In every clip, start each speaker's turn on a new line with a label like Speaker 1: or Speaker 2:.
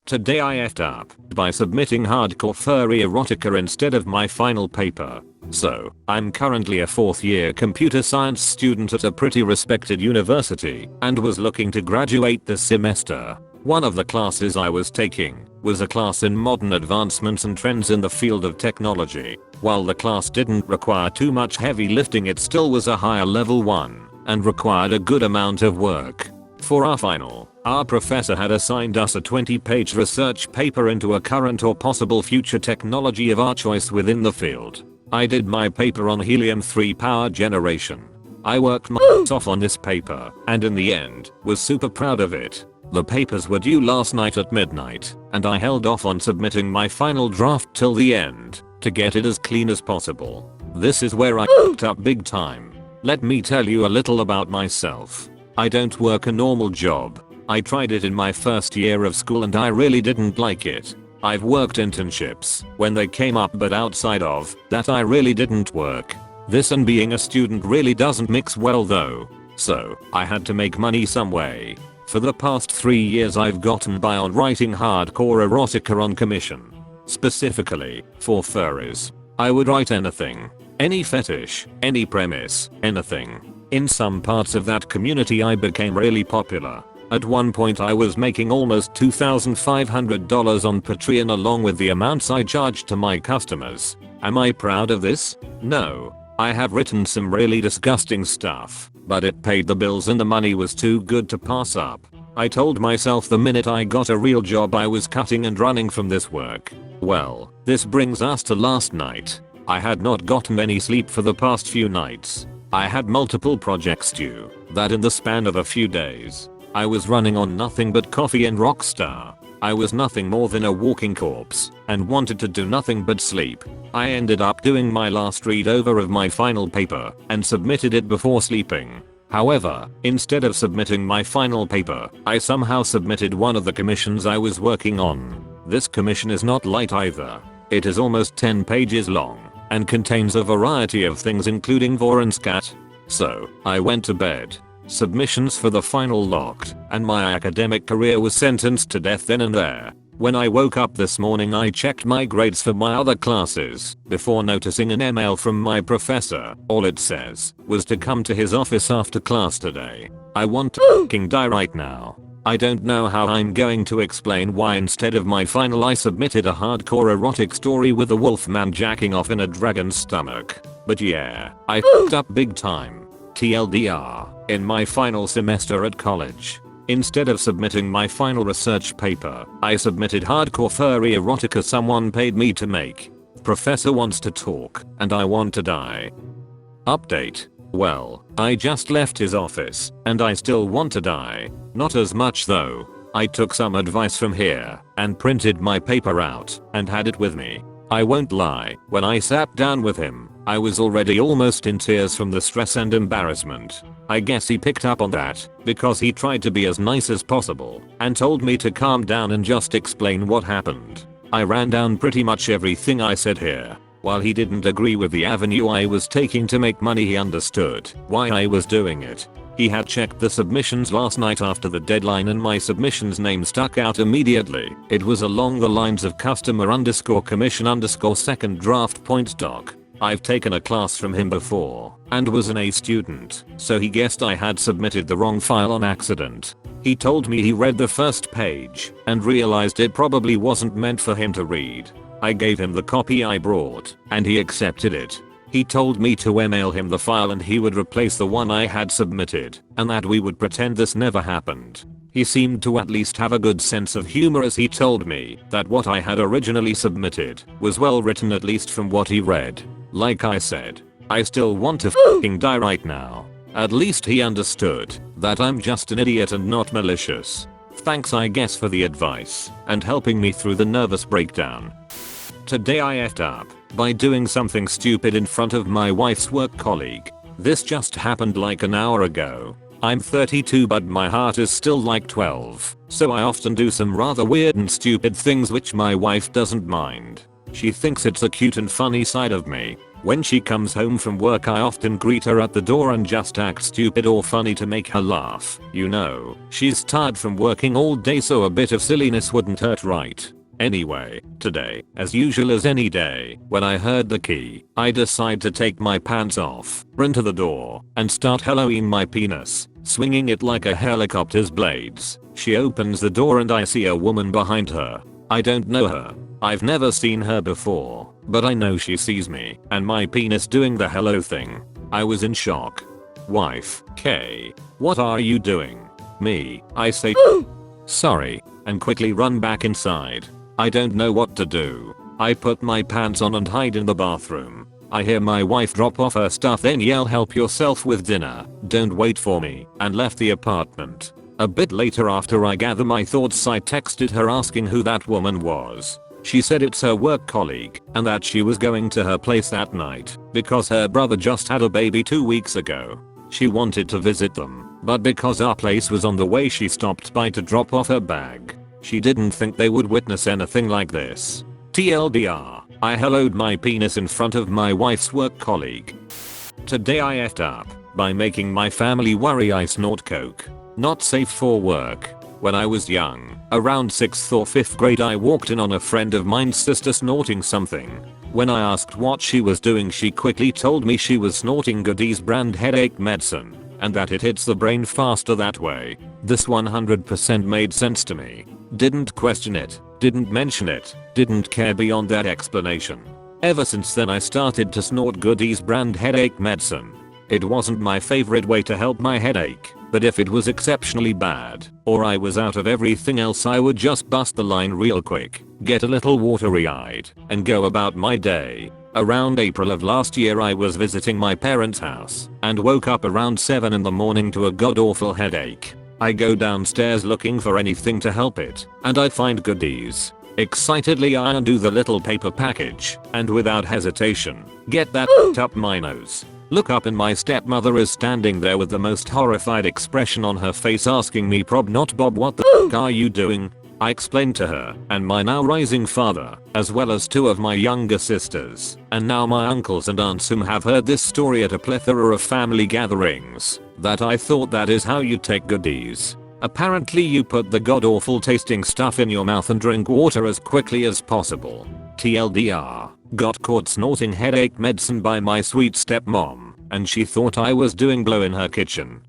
Speaker 1: Today I effed up by submitting hardcore furry erotica instead of my final paper. So, I'm currently a 4th year computer science student at a pretty respected university and was looking to graduate this semester. One of the classes I was taking was a class in modern advancements and trends in the field of technology. While the class didn't require too much heavy lifting, it still was a higher level one and required a good amount of work. For our final, our professor had assigned us a 20-page research paper into a current or possible future technology of our choice within the field. I did my paper on helium-3 power generation. I worked my ass off on this paper and in the end was super proud of it. The papers were due last night at midnight and I held off on submitting my final draft till the end to get it as clean as possible. This is where I f***ed up big time. Let me tell you a little about myself. I don't work a normal job. I tried it in my first year of school and I really didn't like it. I've worked internships when they came up, but outside of that I really didn't work. This and being a student really doesn't mix well though. So I had to make money some way. For the past 3 years I've gotten by on writing hardcore erotica on commission. Specifically for furries. I would write anything. Any fetish, any premise, anything. In some parts of that community I became really popular. At one point I was making almost $2,500 on Patreon along with the amounts I charged to my customers. Am I proud of this? No. I have written some really disgusting stuff, but it paid the bills and the money was too good to pass up. I told myself the minute I got a real job I was cutting and running from this work. Well, this brings us to last night. I had not gotten any sleep for the past few nights. I had multiple projects due that in the span of a few days. I was running on nothing but coffee and Rockstar. I was nothing more than a walking corpse and wanted to do nothing but sleep. I ended up doing my last read over of my final paper and submitted it before sleeping. However, instead of submitting my final paper, I somehow submitted one of the commissions I was working on. This commission is not light either. It is almost 10 pages long and contains a variety of things including vor and scat. So, I went to bed. Submissions for the final locked, and my academic career was sentenced to death then and there. When I woke up this morning I checked my grades for my other classes before noticing an email from my professor. All it says was to come to his office after class today. I want to f***ing die right now. I don't know how I'm going to explain why instead of my final I submitted a hardcore erotic story with a wolfman jacking off in a dragon's stomach. But yeah, I f***ed up big time. TLDR, in my final semester at college. Instead of submitting my final research paper, I submitted hardcore furry erotica someone paid me to make. Professor wants to talk, and I want to die. Update. Well, I just left his office, and I still want to die. Not as much though. I took some advice from here, and printed my paper out, and had it with me. I won't lie, when I sat down with him, I was already almost in tears from the stress and embarrassment. I guess he picked up on that, because he tried to be as nice as possible, and told me to calm down and just explain what happened. I ran down pretty much everything I said here. While he didn't agree with the avenue I was taking to make money, he understood why I was doing it. He had checked the submissions last night after the deadline and my submission's name stuck out immediately. It was along the lines of customer_commission_second draft point doc. I've taken a class from him before and was an A student, so he guessed I had submitted the wrong file on accident. He told me he read the first page and realized it probably wasn't meant for him to read. I gave him the copy I brought and he accepted it. He told me to email him the file and he would replace the one I had submitted and that we would pretend this never happened. He seemed to at least have a good sense of humor as he told me that what I had originally submitted was well written, at least from what he read. Like I said, I still want to f***ing die right now. At least he understood that I'm just an idiot and not malicious. Thanks I guess for the advice and helping me through the nervous breakdown. Today I effed up by doing something stupid in front of my wife's work colleague. This just happened like an hour ago. I'm 32 but my heart is still like 12, so I often do some rather weird and stupid things which my wife doesn't mind. She thinks it's a cute and funny side of me. When she comes home from work I often greet her at the door and just act stupid or funny to make her laugh. You know, she's tired from working all day, so a bit of silliness wouldn't hurt, right? Anyway, today, as usual as any day, when I heard the key, I decide to take my pants off, run to the door, and start helloing my penis, swinging it like a helicopter's blades. She opens the door and I see a woman behind her. I don't know her. I've never seen her before, but I know she sees me, and my penis doing the hello thing. I was in shock. Wife, K, what are you doing? Me, I say, sorry, and quickly run back inside. I don't know what to do. I put my pants on and hide in the bathroom. I hear my wife drop off her stuff, then yell, help yourself with dinner, don't wait for me, and left the apartment. A bit later, after I gather my thoughts, I texted her asking who that woman was. She said it's her work colleague and that she was going to her place that night because her brother just had a baby 2 weeks ago. She wanted to visit them, but because our place was on the way she stopped by to drop off her bag. She didn't think they would witness anything like this. TLDR, I helloed my penis in front of my wife's work colleague. Today I effed up by making my family worry I snort coke. Not safe for work. When I was young, around 6th or 5th grade, I walked in on a friend of mine's sister snorting something. When I asked what she was doing, she quickly told me she was snorting Goody's brand headache medicine, and that it hits the brain faster that way. This 100% made sense to me. Didn't question it, didn't mention it, didn't care beyond that explanation. Ever since then I started to snort Goody's brand headache medicine. It wasn't my favorite way to help my headache, but if it was exceptionally bad, or I was out of everything else, I would just bust the line real quick, get a little watery-eyed, and go about my day. Around April of last year I was visiting my parents' house, and woke up around 7 in the morning to a god-awful headache. I go downstairs looking for anything to help it, and I find Goody's. Excitedly I undo the little paper package, and without hesitation, get that up my nose. Look up and my stepmother is standing there with the most horrified expression on her face, asking me, prob not Bob, what the f are you doing? I explained to her and my now rising father, as well as 2 of my younger sisters, and now my uncles and aunts whom have heard this story at a plethora of family gatherings, that I thought that is how you take Goody's. Apparently you put the god-awful tasting stuff in your mouth and drink water as quickly as possible. TLDR, got caught snorting headache medicine by my sweet stepmom, and she thought I was doing blow in her kitchen.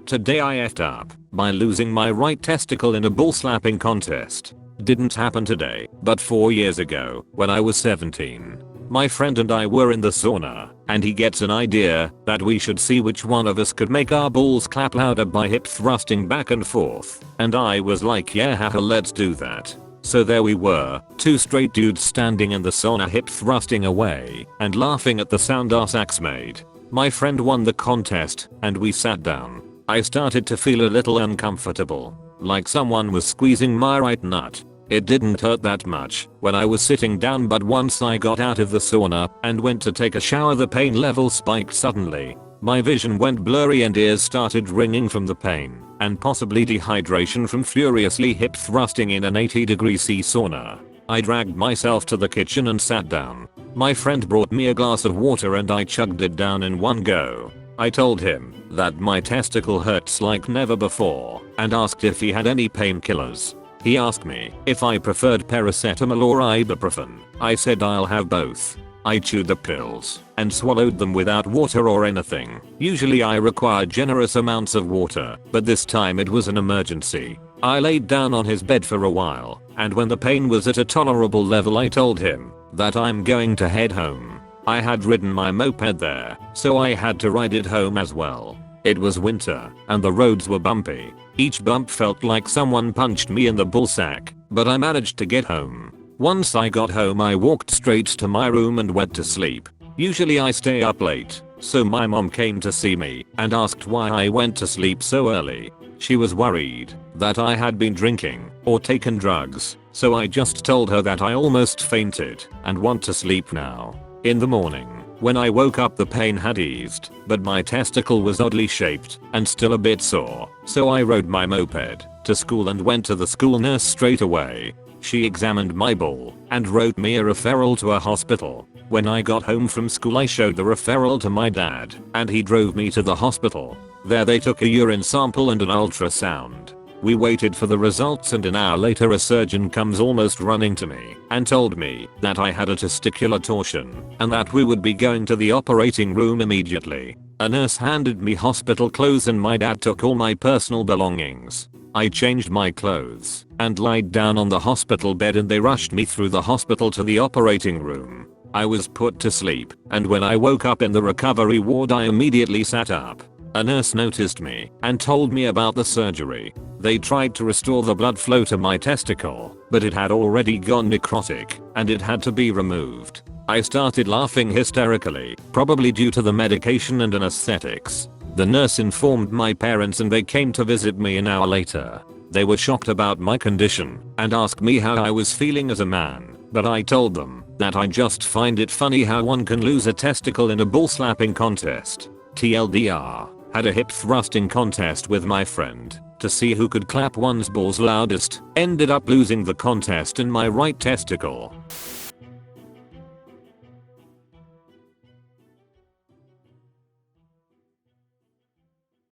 Speaker 1: Today I effed up by losing my right testicle in a bull slapping contest. Didn't happen today, but 4 years ago, when I was 17. My friend and I were in the sauna, and he gets an idea that we should see which one of us could make our balls clap louder by hip thrusting back and forth, and I was like, yeah haha, let's do that. So there we were, 2 straight dudes standing in the sauna hip thrusting away and laughing at the sound our sacks made. My friend won the contest, and we sat down. I started to feel a little uncomfortable, like someone was squeezing my right nut. It didn't hurt that much when I was sitting down, but once I got out of the sauna and went to take a shower, the pain level spiked suddenly. My vision went blurry and ears started ringing from the pain, and possibly dehydration from furiously hip thrusting in an 80°C sauna. I dragged myself to the kitchen and sat down. My friend brought me a glass of water and I chugged it down in one go. I told him that my testicle hurts like never before and asked if he had any painkillers. He asked me if I preferred paracetamol or ibuprofen. I said I'll have both. I chewed the pills and swallowed them without water or anything. Usually I require generous amounts of water, but this time it was an emergency. I laid down on his bed for a while, and when the pain was at a tolerable level I told him that I'm going to head home. I had ridden my moped there, so I had to ride it home as well. It was winter, and the roads were bumpy. Each bump felt like someone punched me in the ballsack, but I managed to get home. Once I got home I walked straight to my room and went to sleep. Usually I stay up late, so my mom came to see me and asked why I went to sleep so early. She was worried that I had been drinking or taken drugs, so I just told her that I almost fainted and want to sleep now. In the morning, when I woke up, the pain had eased, but my testicle was oddly shaped and still a bit sore, so I rode my moped to school and went to the school nurse straight away. She examined my ball and wrote me a referral to a hospital. When I got home from school I showed the referral to my dad and he drove me to the hospital. There they took a urine sample and an ultrasound. We waited for the results and an hour later a surgeon comes almost running to me and told me that I had a testicular torsion and that we would be going to the operating room immediately. A nurse handed me hospital clothes and my dad took all my personal belongings. I changed my clothes and lied down on the hospital bed and they rushed me through the hospital to the operating room. I was put to sleep and when I woke up in the recovery ward I immediately sat up. A nurse noticed me and told me about the surgery. They tried to restore the blood flow to my testicle, but it had already gone necrotic and it had to be removed. I started laughing hysterically, probably due to the medication and anesthetics. The nurse informed my parents and they came to visit me an hour later. They were shocked about my condition and asked me how I was feeling as a man, but I told them that I just find it funny how one can lose a testicle in a ball slapping contest. TLDR, had a hip thrusting contest with my friend to see who could clap one's balls loudest, ended up losing the contest in my right testicle.